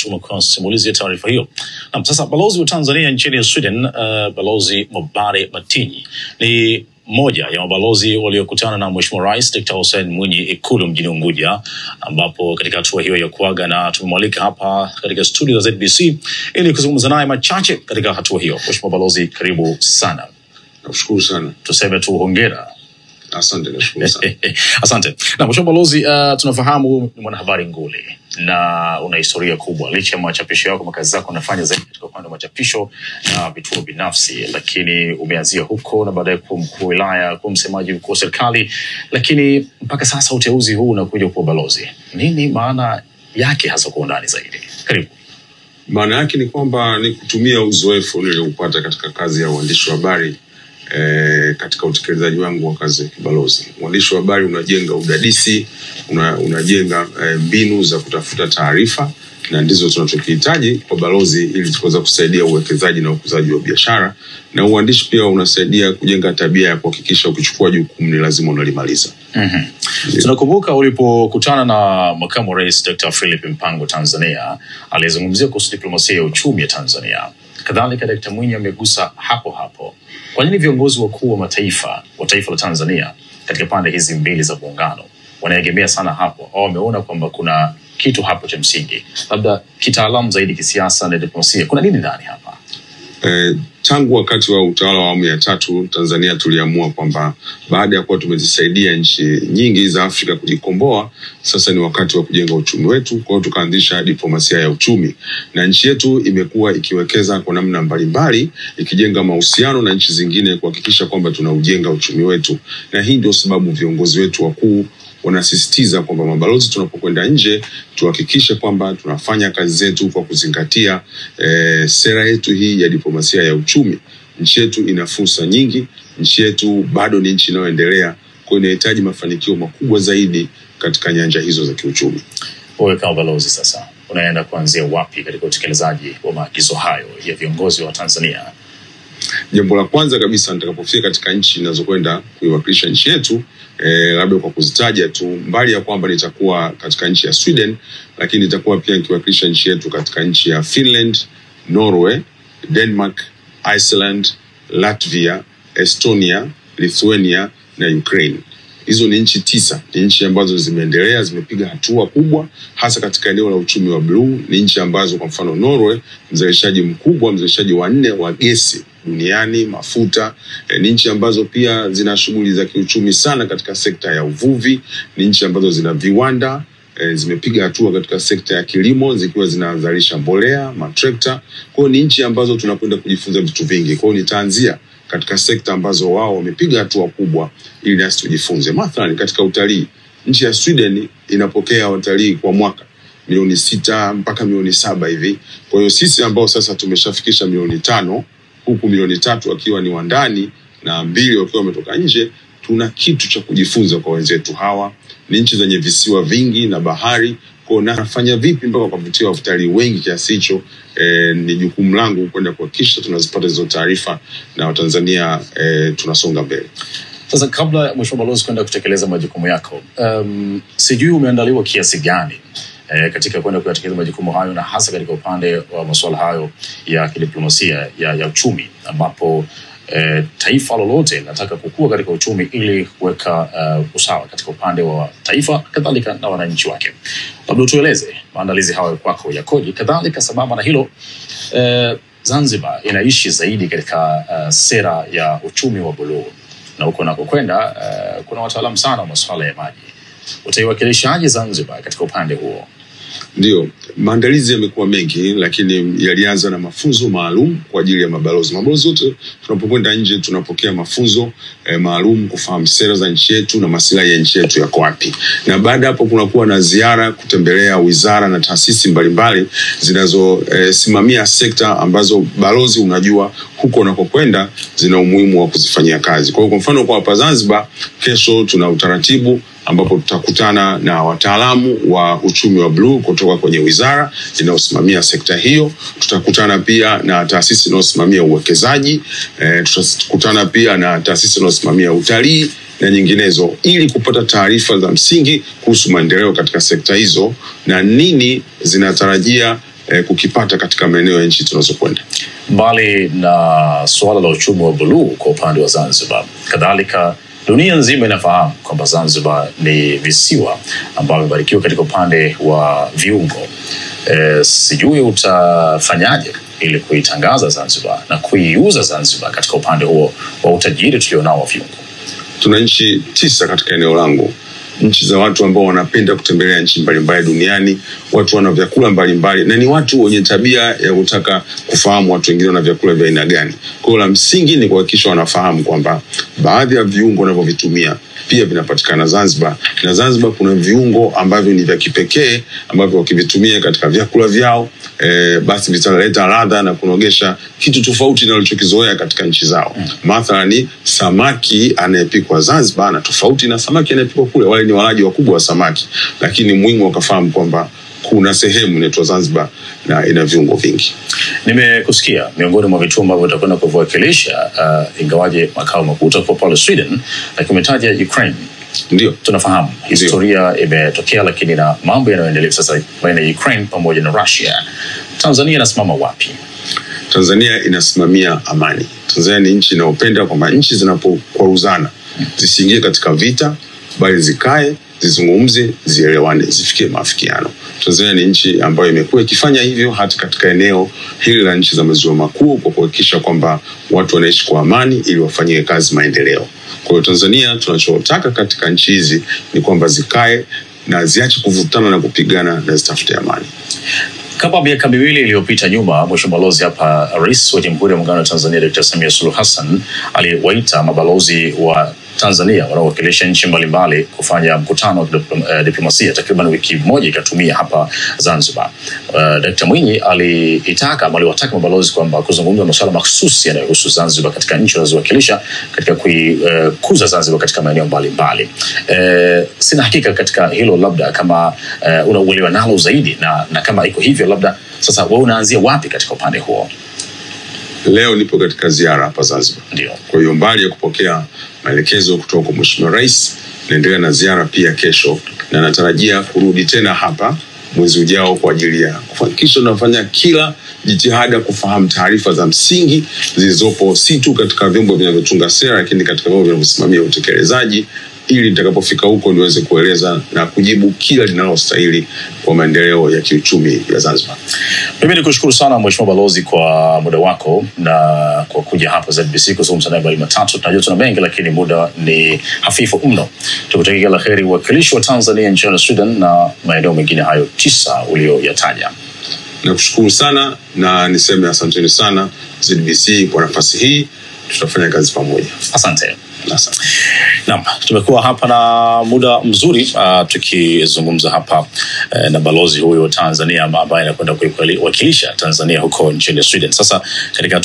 Tumekuwa simulizi ya taarifa hiyo. Na sasa balozi wa Tanzania nchini Sweden, Balozi Mobare Matinyi ni moja ya mabalozi waliokutana na Mheshimiwa Rais Dr. Hussein Mwinyi Ikulu mjini Unguja, ambapo katika hatua hiyo ya kuaga, na tumemwalika hapa katika studio za ZBC ili kuzungumza naye machache katika hatua hiyo. Mheshimiwa Balozi, karibu sana. Nakushukuru sana. Tuseme tu hongera. Asante, nashukuru sana. Asante. Na Mheshimiwa Balozi, tunafahamu ni mwanahabari nguli na una historia kubwa. Licha ya machapisho yako, makazi zako unafanya zaidi katika upande wa machapisho na vituo binafsi, lakini umeanzia huko na baadaye kuwa mkuu wa wilaya, kuwa msemaji mkuu wa serikali, lakini mpaka sasa uteuzi huu unakuja kuwa balozi. Nini maana yake hasa kwa undani zaidi? Karibu. Maana yake ni kwamba ni kutumia uzoefu nilioupata katika kazi ya uandishi wa habari katika utekelezaji wangu wa kazi ya kibalozi. Uandishi wa habari unajenga udadisi, unajenga mbinu za kutafuta taarifa, na ndizo tunachokihitaji kwa balozi ili tuweze kusaidia uwekezaji na ukuzaji wa biashara. Na uandishi pia unasaidia kujenga tabia ya kuhakikisha ukichukua jukumu ni lazima unalimaliza. Tunakumbuka ulipokutana na Makamu wa Rais Dr. Philip Mpango Tanzania, alizungumzia kuhusu diplomasia ya uchumi ya Tanzania. Kadhalika Dr. Mwinyi amegusa hapo hapo. Kwa nini viongozi wakuu wa taifa la Tanzania katika pande hizi mbili za muungano wanaegemea sana hapo, au wameona kwamba kuna kitu hapo cha msingi, labda kitaalamu zaidi, kisiasa na diplomasia? Kuna nini ndani hapa? Tangu wakati wa utawala wa awamu ya tatu, Tanzania tuliamua kwamba baada ya kuwa tumezisaidia nchi nyingi za Afrika kujikomboa, sasa ni wakati wa kujenga uchumi wetu. Kwa hiyo tukaanzisha diplomasia ya uchumi, na nchi yetu imekuwa ikiwekeza kwa namna mbalimbali, ikijenga mahusiano na nchi zingine kuhakikisha kwamba tunaujenga uchumi wetu. Na hii ndio sababu viongozi wetu wakuu wanasisitiza kwamba mabalozi tunapokwenda nje tuhakikishe kwamba tunafanya kazi zetu kwa kuzingatia sera yetu hii ya diplomasia ya uchumi. Nchi yetu ina fursa nyingi, nchi yetu bado ni nchi inayoendelea, kwa hiyo inahitaji mafanikio makubwa zaidi katika nyanja hizo za kiuchumi. Wewe kama balozi sasa unaenda kuanzia wapi katika utekelezaji wa maagizo hayo ya viongozi wa Tanzania? Jambo la kwanza kabisa, nitakapofika katika nchi ninazokwenda kuiwakilisha nchi yetu, labda kwa kuzitaja tu, mbali ya kwamba nitakuwa katika nchi ya Sweden, lakini nitakuwa pia nikiwakilisha nchi yetu katika nchi ya Finland, Norway, Denmark, Iceland, Latvia, Estonia, Lithuania na Ukraine. Hizo ni nchi 9, ni nchi ambazo zimeendelea, zimepiga hatua kubwa hasa katika eneo la uchumi wa blue. Ni nchi ambazo kwa mfano Norway, mzalishaji mkubwa, mzalishaji wa 4 wa gesi duniani, mafuta. Ni nchi ambazo pia zina shughuli za kiuchumi sana katika sekta ya uvuvi. Ni nchi ambazo zina viwanda, zimepiga hatua katika sekta ya kilimo zikiwa zinazalisha mbolea, matrekta. Kwa hiyo ni nchi ambazo tunakwenda kujifunza vitu vingi. Kwa hiyo nitaanzia katika sekta ambazo wao wamepiga hatua kubwa ili nasi tujifunze. Mathalan katika utalii, nchi ya Sweden inapokea watalii kwa mwaka milioni 6 mpaka milioni 7 hivi. Kwa hiyo sisi ambao sasa tumeshafikisha milioni 5, huku milioni 3 wakiwa ni wa ndani na 2 wakiwa wametoka nje, tuna kitu cha kujifunza kwa wenzetu hawa. Ni nchi zenye visiwa vingi na bahari, kwa nafanya vipi mpaka kuvutia watalii wengi kiasi hicho? Ni jukumu langu kwenda kuhakikisha tunazipata hizo taarifa na Watanzania tunasonga mbele. Sasa kabla ya Mheshimiwa Balozi kwenda kutekeleza majukumu yako, sijui umeandaliwa kiasi gani katika kwenda kuyatekeleza majukumu hayo, na hasa katika upande wa masuala hayo ya kidiplomasia ya uchumi, ambapo taifa lolote linataka kukua katika uchumi ili kuweka usawa katika upande wa taifa kadhalika na wananchi wake. Labda tueleze maandalizi hayo kwako yakoje? Kadhalika sababu na hilo, Zanzibar inaishi zaidi katika sera ya uchumi wa buluu, na huko nakokwenda kuna wataalamu sana wa masuala ya maji. Utaiwakilishaje Zanzibar katika upande huo? Ndio, maandalizi yamekuwa mengi, lakini yalianza na mafunzo maalum kwa ajili ya mabalozi. Mabalozi wote tunapokwenda nje tunapokea mafunzo maalum kufahamu sera za nchi yetu na maslahi ya nchi yetu yako wapi. Na baada hapo kunakuwa na ziara kutembelea wizara na taasisi mbalimbali zinazosimamia sekta ambazo balozi unajua huko unakokwenda zina umuhimu wa kuzifanyia kazi. Kwa hiyo kwa mfano kwa hapa Zanzibar, kesho tuna utaratibu ambapo tutakutana na wataalamu wa uchumi wa blue kutoka kwenye wizara inayosimamia sekta hiyo. Tutakutana pia na taasisi inayosimamia uwekezaji, tutakutana pia na taasisi inayosimamia utalii na nyinginezo, ili kupata taarifa za msingi kuhusu maendeleo katika sekta hizo na nini zinatarajia kukipata katika maeneo ya nchi tunazokwenda. Mbali na suala la uchumi wa buluu kwa upande wa Zanzibar, kadhalika dunia nzima inafahamu kwamba Zanzibar ni visiwa ambavyo vimebarikiwa katika upande wa viungo. Sijui utafanyaje ili kuitangaza Zanzibar na kuiuza Zanzibar katika upande huo wa utajiri tulionao wa viungo? Tuna nchi 9 katika eneo langu, nchi za watu ambao wanapenda kutembelea nchi mbalimbali duniani, watu wana vyakula mbalimbali na ni watu wenye tabia ya kutaka kufahamu watu wengine wana vyakula vya aina gani. Kwa hiyo la msingi ni kuhakikisha wanafahamu kwamba baadhi ya viungo wanavyovitumia pia vinapatikana Zanzibar, na Zanzibar kuna viungo ambavyo ni vya kipekee ambavyo wakivitumia katika vyakula vyao basi vitaleta ladha na kunogesha kitu tofauti na walichokizoea katika nchi zao. Mathalani samaki anayepikwa Zanzibar na tofauti na samaki anayepikwa kule. Wale ni walaji wakubwa wa samaki, lakini muhimu wakafahamu kwamba kuna sehemu inaitwa Zanzibar na ina viungo vingi. Nimekusikia miongoni mwa vituo ambavyo utakwenda kuviwakilisha, ingawaje makao makuu utakuwa pale Sweden, lakini umetaja Ukraine. Ndio tunafahamu historia imetokea, lakini na mambo yanayoendelea sasa baina ya Ukraine pamoja na Russia. Tanzania inasimama wapi? Tanzania inasimamia amani. Tanzania ni nchi inayopenda kwamba nchi zinapokwaruzana zisiingie katika vita, bali zikae, zizungumze, zielewane, zifikie maafikiano. Tanzania ni nchi ambayo imekuwa ikifanya hivyo hata katika eneo hili la nchi za maziwa makuu, kwa kuhakikisha kwamba watu wanaishi kwa amani ili wafanyie kazi maendeleo. Kwa hiyo Tanzania tunachotaka katika nchi hizi ni kwamba zikae na ziache kuvutana na kupigana na zitafute amani. Kama miaka miwili iliyopita nyuma, Mheshimiwa Balozi hapa, Rais wa Jamhuri ya Muungano wa Tanzania Dr. Samia Suluhu Hassan aliwaita mabalozi wa Tanzania wanaowakilisha nchi mbalimbali kufanya mkutano wa diplomasia. Takriban wiki moja ikatumia hapa Zanzibar. Dr. Mwinyi aliwataka mabalozi kwamba kuzungumza masuala mahsusi yanayohusu Zanzibar katika nchi wanazowakilisha katika kuikuza Zanzibar katika maeneo mbalimbali. Sina hakika katika hilo, labda kama unauelewa nalo zaidi, na kama iko hivyo, labda sasa wewe unaanzia wapi katika upande huo? Leo nipo katika ziara hapa Zanzibar. Ndio. Kwa hiyo mbali ya kupokea maelekezo kutoka kwa Mheshimiwa Rais, naendelea na ziara pia kesho, na natarajia kurudi tena hapa mwezi ujao kwa ajili ya kuhakikisha tunafanya kila jitihada kufahamu taarifa za msingi zilizopo si tu katika vyombo vinavyotunga sera, lakini katika vyombo vinavyosimamia utekelezaji, ili nitakapofika huko niweze kueleza na kujibu kila linalostahili kwa maendeleo ya kiuchumi ya Zanzibar. Mimi nikushukuru sana Mheshimiwa Balozi kwa muda wako na kwa kuja hapa ZBC kuzungumza naye matatu. Tunajua tuna mengi, lakini muda ni hafifu mno. Tukutakia la heri uwakilishi wa Tanzania nchini Sweden na maeneo mengine hayo 9 uliyoyataja. Nakushukuru sana na niseme asanteni sana ZBC kwa nafasi hii. Tutafanya kazi pamoja. Asante. Naam, tumekuwa hapa na muda mzuri tukizungumza hapa na balozi huyo wa Tanzania ambaye anakwenda kuwakilisha Tanzania huko nchini Sweden. Sasa katika